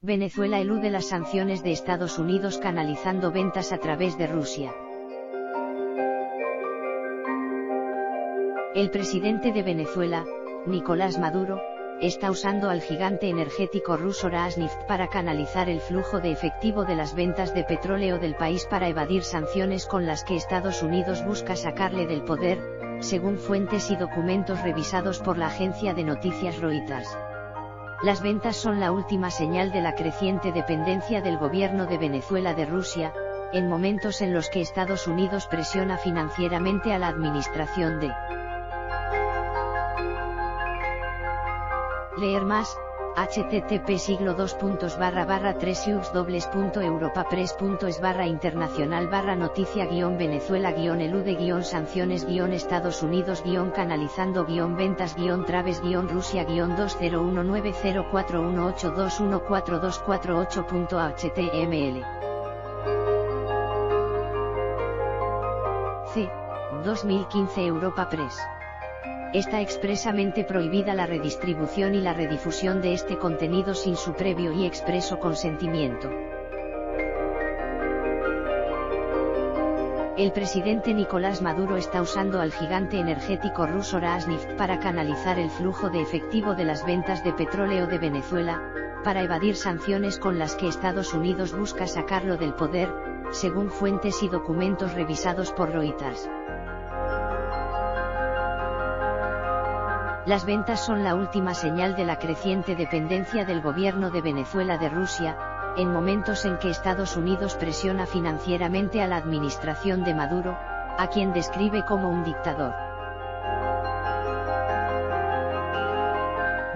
Venezuela elude las sanciones de Estados Unidos canalizando ventas a través de Rusia. El presidente de Venezuela, Nicolás Maduro, está usando al gigante energético ruso Rosneft para canalizar el flujo de efectivo de las ventas de petróleo del país para evadir sanciones con las que Estados Unidos busca sacarle del poder, según fuentes y documentos revisados por la agencia de noticias Reuters. Las ventas son la última señal de la creciente dependencia del gobierno de Venezuela de Rusia, en momentos en los que Estados Unidos presiona financieramente a la administración de. Leer más, http://3ubs.europapress.es/internacional/noticia-venezuela-elude-sanciones- Estados Unidos-Ventas-Traves-204182142428.html. C. 2015 Europa Press. Está expresamente prohibida la redistribución y la redifusión de este contenido sin su previo y expreso consentimiento. El presidente Nicolás Maduro está usando al gigante energético ruso Rosneft para canalizar el flujo de efectivo de las ventas de petróleo de Venezuela, para evadir sanciones con las que Estados Unidos busca sacarlo del poder, según fuentes y documentos revisados por Reuters. Las ventas son la última señal de la creciente dependencia del gobierno de Venezuela de Rusia, en momentos en que Estados Unidos presiona financieramente a la administración de Maduro, a quien describe como un dictador.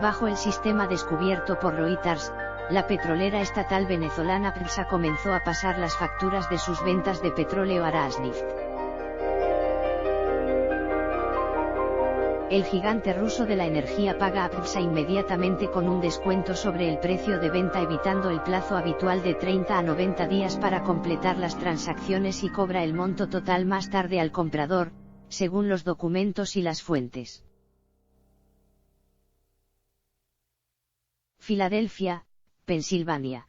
Bajo el sistema descubierto por Reuters, la petrolera estatal venezolana PDVSA comenzó a pasar las facturas de sus ventas de petróleo a Rosneft. El gigante ruso de la energía paga a PDVSA inmediatamente con un descuento sobre el precio de venta, evitando el plazo habitual de 30 a 90 días para completar las transacciones, y cobra el monto total más tarde al comprador, según los documentos y las fuentes. Filadelfia, Pensilvania.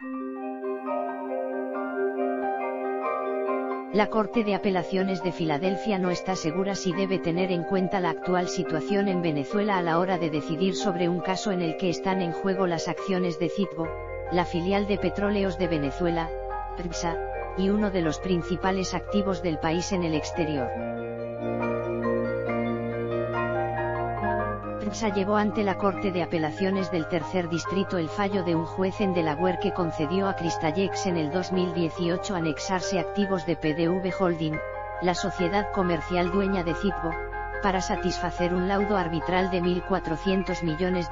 La Corte de Apelaciones de Filadelfia no está segura si debe tener en cuenta la actual situación en Venezuela a la hora de decidir sobre un caso en el que están en juego las acciones de Citgo, la filial de Petróleos de Venezuela, PDVSA, y uno de los principales activos del país en el exterior. PDVSA llevó ante la Corte de Apelaciones del Tercer Distrito el fallo de un juez en Delaware que concedió a Crystallex en el 2018 anexarse activos de PDV Holding, la sociedad comercial dueña de Citgo, para satisfacer un laudo arbitral de $1.400 millones.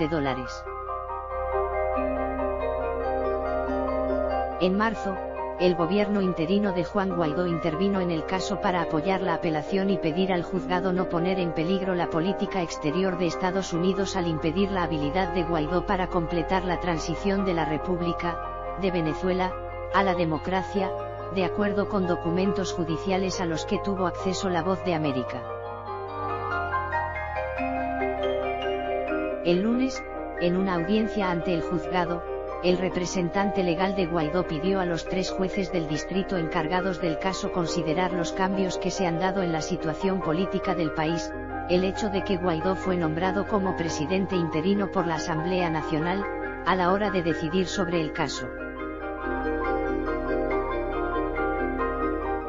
En marzo, el gobierno interino de Juan Guaidó intervino en el caso para apoyar la apelación y pedir al juzgado no poner en peligro la política exterior de Estados Unidos al impedir la habilidad de Guaidó para completar la transición de la República de Venezuela a la democracia, de acuerdo con documentos judiciales a los que tuvo acceso La Voz de América. El lunes, en una audiencia ante el juzgado, el representante legal de Guaidó pidió a los 3 jueces del distrito encargados del caso considerar los cambios que se han dado en la situación política del país, el hecho de que Guaidó fue nombrado como presidente interino por la Asamblea Nacional, a la hora de decidir sobre el caso.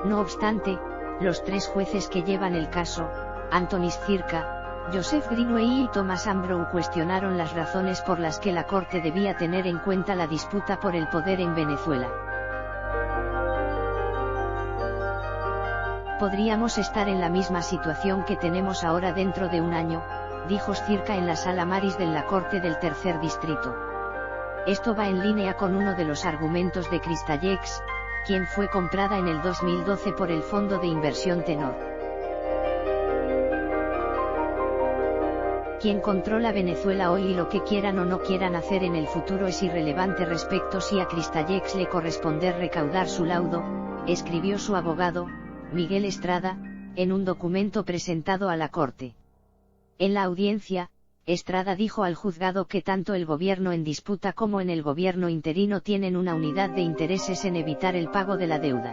No obstante, los 3 jueces que llevan el caso, Antonis Circa, Joseph Greenway y Thomas Ambrow, cuestionaron las razones por las que la Corte debía tener en cuenta la disputa por el poder en Venezuela. Podríamos estar en la misma situación que tenemos ahora dentro de un año, dijo Circa en la Sala Maris de la Corte del Tercer Distrito. Esto va en línea con uno de los argumentos de Crystallex, quien fue comprada en el 2012 por el fondo de inversión Tenor. Quien controla Venezuela hoy y lo que quieran o no quieran hacer en el futuro es irrelevante respecto si a Crystallex le corresponde recaudar su laudo, escribió su abogado, Miguel Estrada, en un documento presentado a la Corte. En la audiencia, Estrada dijo al juzgado que tanto el gobierno en disputa como en el gobierno interino tienen una unidad de intereses en evitar el pago de la deuda.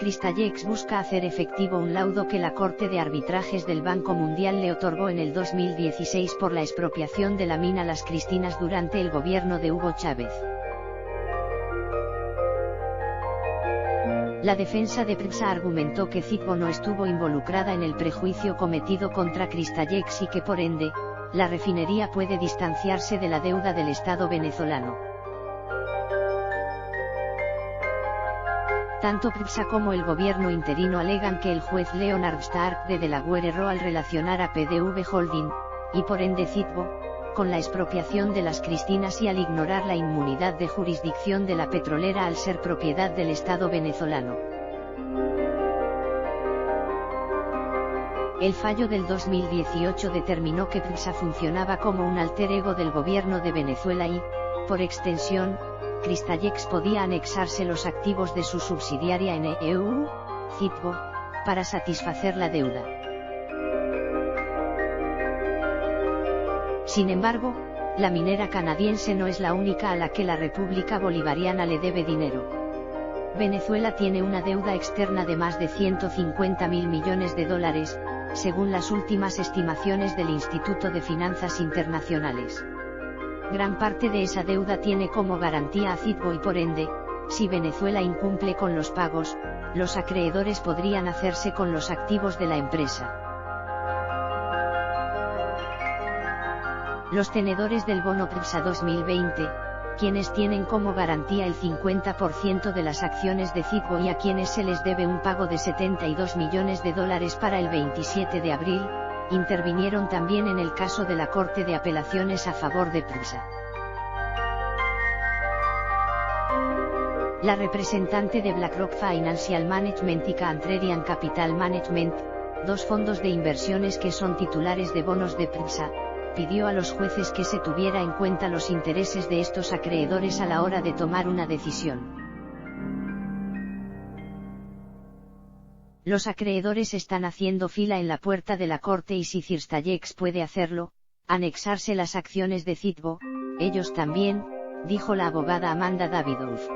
Cristallex busca hacer efectivo un laudo que la Corte de Arbitrajes del Banco Mundial le otorgó en el 2016 por la expropiación de la mina Las Cristinas durante el gobierno de Hugo Chávez. La defensa de PDVSA argumentó que Citgo no estuvo involucrada en el prejuicio cometido contra Cristallex y que por ende, la refinería puede distanciarse de la deuda del Estado venezolano. Tanto PDVSA como el gobierno interino alegan que el juez Leonard Stark de Delaware erró al relacionar a PDV Holding, y por ende Citgo, con la expropiación de Las Cristinas y al ignorar la inmunidad de jurisdicción de la petrolera al ser propiedad del Estado venezolano. El fallo del 2018 determinó que PDVSA funcionaba como un alter ego del gobierno de Venezuela y, por extensión, Cristallex podía anexarse los activos de su subsidiaria en EU, Citgo, para satisfacer la deuda. Sin embargo, la minera canadiense no es la única a la que la República Bolivariana le debe dinero. Venezuela tiene una deuda externa de más de 150.000 millones de dólares, según las últimas estimaciones del Instituto de Finanzas Internacionales. Gran parte de esa deuda tiene como garantía a Citgo y por ende, si Venezuela incumple con los pagos, los acreedores podrían hacerse con los activos de la empresa. Los tenedores del bono PDVSA 2020, quienes tienen como garantía el 50% de las acciones de Citgo y a quienes se les debe un pago de 72 millones de dólares para el 27 de abril, intervinieron también en el caso de la Corte de Apelaciones a favor de PDVSA. La representante de BlackRock Financial Management y Cantrerian Capital Management, dos fondos de inversiones que son titulares de bonos de PDVSA, pidió a los jueces que se tuviera en cuenta los intereses de estos acreedores a la hora de tomar una decisión. Los acreedores están haciendo fila en la puerta de la corte y si Cristallex puede hacerlo, anexarse las acciones de Citgo, ellos también, dijo la abogada Amanda Davidoff.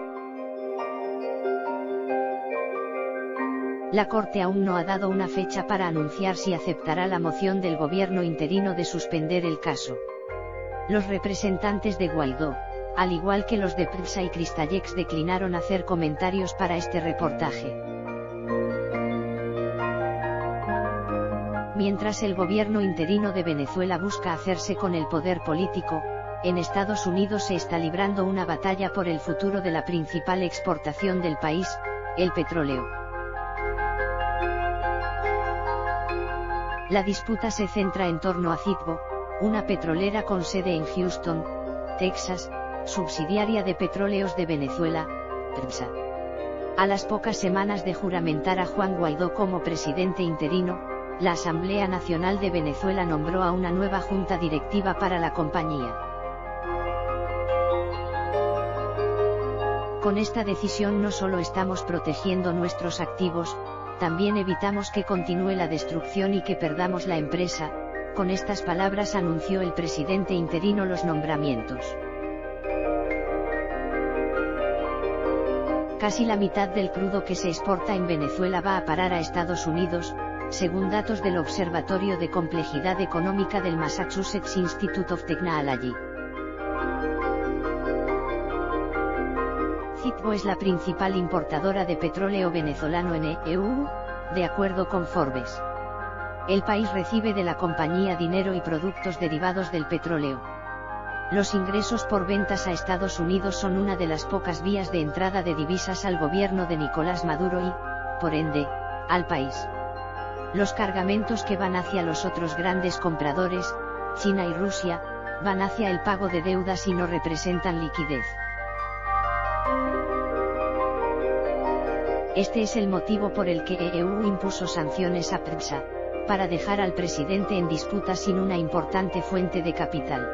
La Corte aún no ha dado una fecha para anunciar si aceptará la moción del gobierno interino de suspender el caso. Los representantes de Guaidó, al igual que los de PDVSA y Cristallex, declinaron hacer comentarios para este reportaje. Mientras el gobierno interino de Venezuela busca hacerse con el poder político, en Estados Unidos se está librando una batalla por el futuro de la principal exportación del país, el petróleo. La disputa se centra en torno a Citgo, una petrolera con sede en Houston, Texas, subsidiaria de Petróleos de Venezuela, PDVSA. A las pocas semanas de juramentar a Juan Guaidó como presidente interino, la Asamblea Nacional de Venezuela nombró a una nueva junta directiva para la compañía. Con esta decisión no solo estamos protegiendo nuestros activos, también evitamos que continúe la destrucción y que perdamos la empresa. Con estas palabras anunció el presidente interino los nombramientos. Casi la mitad del crudo que se exporta en Venezuela va a parar a Estados Unidos, según datos del Observatorio de Complejidad Económica del Massachusetts Institute of Technology. Citgo es la principal importadora de petróleo venezolano en EU, de acuerdo con Forbes. El país recibe de la compañía dinero y productos derivados del petróleo. Los ingresos por ventas a Estados Unidos son una de las pocas vías de entrada de divisas al gobierno de Nicolás Maduro y, por ende, al país. Los cargamentos que van hacia los otros grandes compradores, China y Rusia, van hacia el pago de deudas y no representan liquidez. Este es el motivo por el que EU impuso sanciones a PDVSA, para dejar al presidente en disputa sin una importante fuente de capital.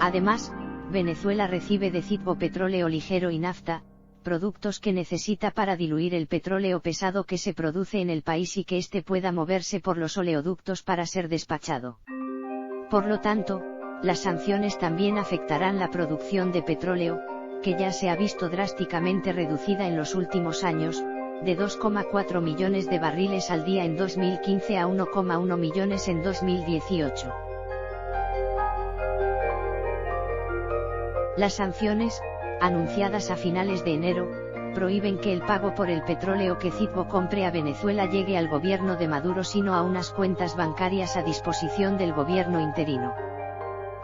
Además, Venezuela recibe de Citgo petróleo ligero y nafta, productos que necesita para diluir el petróleo pesado que se produce en el país y que éste pueda moverse por los oleoductos para ser despachado. Por lo tanto, las sanciones también afectarán la producción de petróleo, que ya se ha visto drásticamente reducida en los últimos años, de 2,4 millones de barriles al día en 2015 a 1,1 millones en 2018. Las sanciones, anunciadas a finales de enero, prohíben que el pago por el petróleo que Citgo compre a Venezuela llegue al gobierno de Maduro sino a unas cuentas bancarias a disposición del gobierno interino.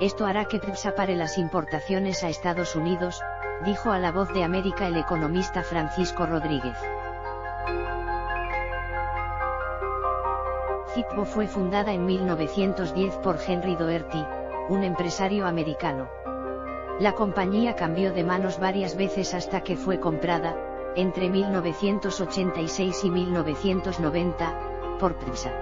Esto hará que PDVSA pare las importaciones a Estados Unidos, dijo a La Voz de América el economista Francisco Rodríguez. Citgo fue fundada en 1910 por Henry Doherty, un empresario americano. La compañía cambió de manos varias veces hasta que fue comprada, entre 1986 y 1990, por PDVSA.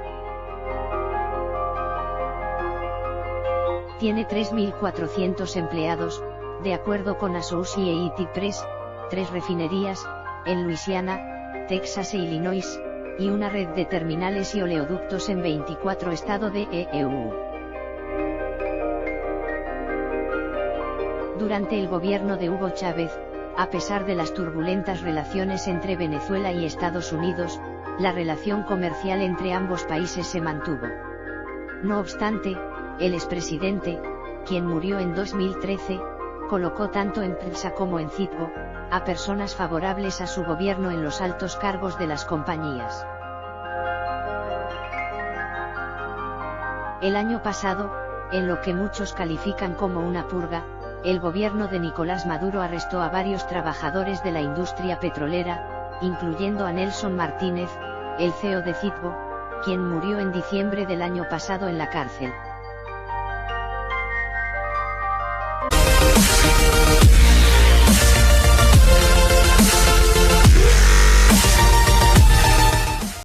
Tiene 3.400 empleados, de acuerdo con Associated Press, 3 refinerías, en Luisiana, Texas e Illinois, y una red de terminales y oleoductos en 24 estados de EU. Durante el gobierno de Hugo Chávez, a pesar de las turbulentas relaciones entre Venezuela y Estados Unidos, la relación comercial entre ambos países se mantuvo. No obstante, el expresidente, quien murió en 2013, colocó tanto en PDVSA como en Citgo, a personas favorables a su gobierno en los altos cargos de las compañías. El año pasado, en lo que muchos califican como una purga, el gobierno de Nicolás Maduro arrestó a varios trabajadores de la industria petrolera, incluyendo a Nelson Martínez, el CEO de Citgo, quien murió en diciembre del año pasado en la cárcel.